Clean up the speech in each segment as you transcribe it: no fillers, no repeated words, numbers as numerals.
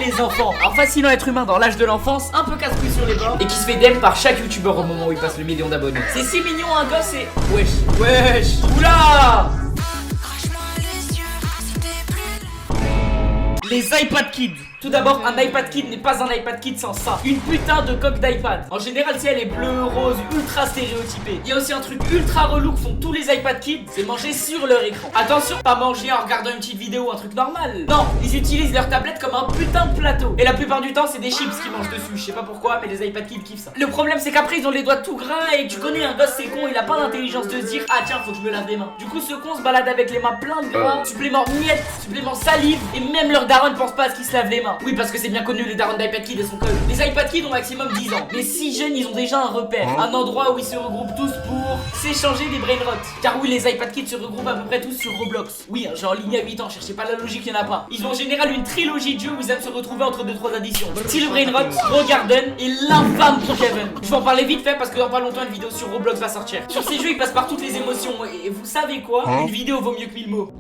les enfants. Alors fascinant être humain dans l'âge de l'enfance, un peu casse-couille sur les bords et qui se fait DM par chaque youtubeur au moment où il passe le million d'abonnés. C'est si mignon un gosse et... Wesh. Oula. Les iPad Kids. Tout d'abord, un iPad Kid n'est pas un iPad Kid sans ça. Une putain de coque d'iPad. En général, si elle est bleue, rose, ultra stéréotypée. Il y a aussi un truc ultra relou que font tous les iPad Kids, c'est manger sur leur écran. Attention, pas manger en regardant une petite vidéo ou un truc normal. Non, ils utilisent leur tablette comme un putain de plateau. Et la plupart du temps, c'est des chips qui mangent dessus. Je sais pas pourquoi, mais les iPad Kids kiffent ça. Le problème, c'est qu'après, ils ont les doigts tout gras et tu connais un gosse, c'est con, il a pas l'intelligence de se dire ah tiens, faut que je me lave les mains. Du coup, ce con se balade avec les mains pleines de gras, supplément miettes, supplément salive, et même leur daronne pense pas à ce qu'ils se lavent les mains. Oui, parce que c'est bien connu, les darons d'iPad Kids elles sont connes. Les iPad Kids ont maximum 10 ans. Mais si jeunes, ils ont déjà un repère. Un endroit où ils se regroupent tous pour s'échanger des brain rot. Car oui, les iPad Kids se regroupent à peu près tous sur Roblox. Oui, j'ai en ligne à 8 ans, cherchez pas la logique, y'en a pas. Ils ont en général une trilogie de jeux où ils aiment se retrouver entre 2-3 additions. Style brain rot, Row Garden et l'infâme Brookhaven. Je vais en parler vite fait parce que dans pas longtemps une vidéo sur Roblox va sortir. Sur ces jeux, ils passent par toutes les émotions. Et vous savez quoi? Une vidéo vaut mieux que 1000 mots.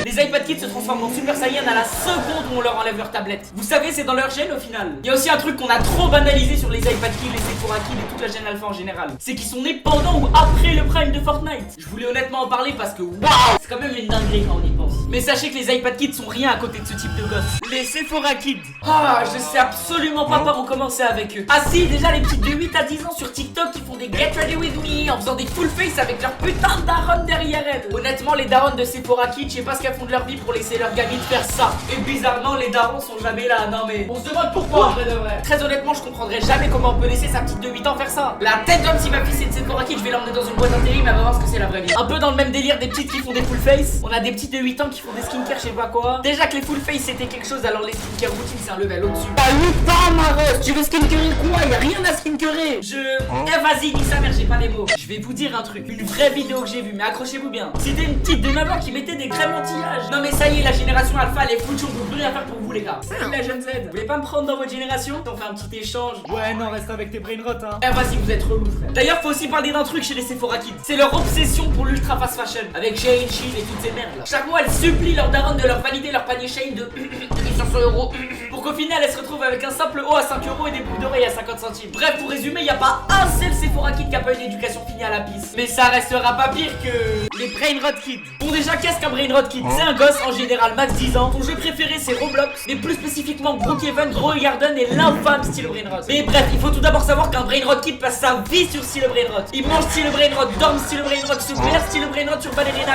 Les iPad Kids se transforment en Super Saiyan à la seconde où on leur enlève leur tablette. Vous savez, c'est dans leur gène au final. Il y a aussi un truc qu'on a trop banalisé sur les iPad Kids, les Sephora Kids et toute la gène alpha en général. C'est qu'ils sont nés pendant ou après le prime de Fortnite. Je voulais honnêtement en parler parce que waouh, c'est quand même une dinguerie quand on y pense. Mais sachez que les iPad Kids sont rien à côté de ce type de gosses. Les Sephora Kids. Ah, je sais absolument pas par où commencer avec eux. Ah si, déjà les petites de 8 à 10 ans sur TikTok qui font des Get Ready With Me en faisant des full face avec leur putain de daronne derrière elles. Honnêtement, les darons de Sephora Kids, je sais pas ce qu'elles font de leur vie pour laisser leur gamine faire ça. Et bizarrement, les darons sont jamais là. Non mais, on se demande pourquoi en vrai de vrai. Très honnêtement, je comprendrais jamais comment on peut laisser sa petite de 8 ans faire ça. La tête d'homme, si ma fille c'est de Sephora Kids, je vais l'emmener dans une boîte d'intérim, elle va voir ce que c'est la vraie vie. Un peu dans le même délire des petites qui font des full face. On a des petites de 8 ans qui font des skincare, je sais pas quoi. Déjà que les full face c'était quelque chose, alors les skincare routines c'est un level au-dessus. T'as 8 ans ma ref, tu veux skincarer quoi? Y'a rien à skincarer. Eh vas-y, dis sa mère, j'ai pas les mots. Je vais vous dire un truc, une vraie vidéo que j'ai vue, mais accrochez-vous bien. C'était une petite de 9 ans qui mettait des crèmes anti-âge. Non mais ça y est, la génération alpha elle est fouche, on peut plus rien faire pour vous les gars. Salut la jeune Z, vous voulez pas me prendre dans votre génération? On fait un petit échange. Ouais non, reste avec tes brain rot hein. Eh vas-y, vous êtes relou frère. D'ailleurs faut aussi parler d'un truc chez les Sephora Kids. C'est leur obsession pour l'ultra fast fashion. Avec Shein, Shein et toutes ces merdes là. Chaque mois elles supplient leur daronne de leur valider leur panier Shein de 2500 euros. Pour qu'au final elles se retrouvent avec un simple haut à 5 euros et des boucles d'oreilles à 50 centimes. Bref, pour résumer, y a pas un seul Sephora Kid qui a pas une éducation finie à la pisse. Mais ça restera pas pire que les brain rot kids. Bon déjà, qu'est-ce qu'un brain rot kid? C'est un gosse en général max 10 ans. Son jeu préféré c'est Roblox, mais plus spécifiquement Brookhaven, Row Garden et l'infâme style brain rot. Mais bref, il faut tout d'abord savoir qu'un brain rot kid passe sa vie sur style brain rot. Il mange style brain rot, dorme style brain rot, se blaire style brain rot sur Ballerina.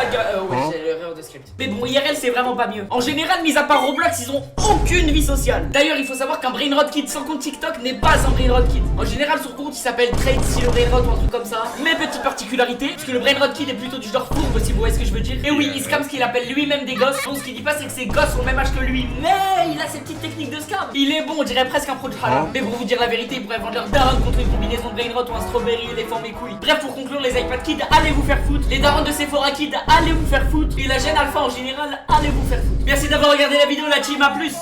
Ouais, j'ai l'erreur de script. Mais bon, IRL c'est vraiment pas mieux. En général, mis à part Roblox, ils ont aucune vie sociale. D'ailleurs, il faut savoir qu'un brain rot kid sans compte TikTok n'est pas un brain rot kid. En général, son compte il s'appelle Trade style brain rot ou un truc comme ça. Mais petite particularité, parce que le brain rot kid est plutôt du genre fourbe si vous voyez ce que je veux dire. Et oui, il scam ce qu'il appelle lui-même des gosses. Donc ce qu'il dit pas c'est que ses gosses ont le même âge que lui, mais il a ses petites techniques de scam. Il est bon, on dirait presque un pro de halal. Mais pour vous dire la vérité, il pourrait vendre leur daron contre une combinaison de brain rot ou un strawberry éléphant mes couilles. Bref, pour conclure, les iPad Kids, allez vous faire foutre. Les darons de Sephora Kids, allez vous faire foutre. Et la gêne alpha en général, allez vous faire foutre. Merci d'avoir regardé la vidéo, la team, à plus.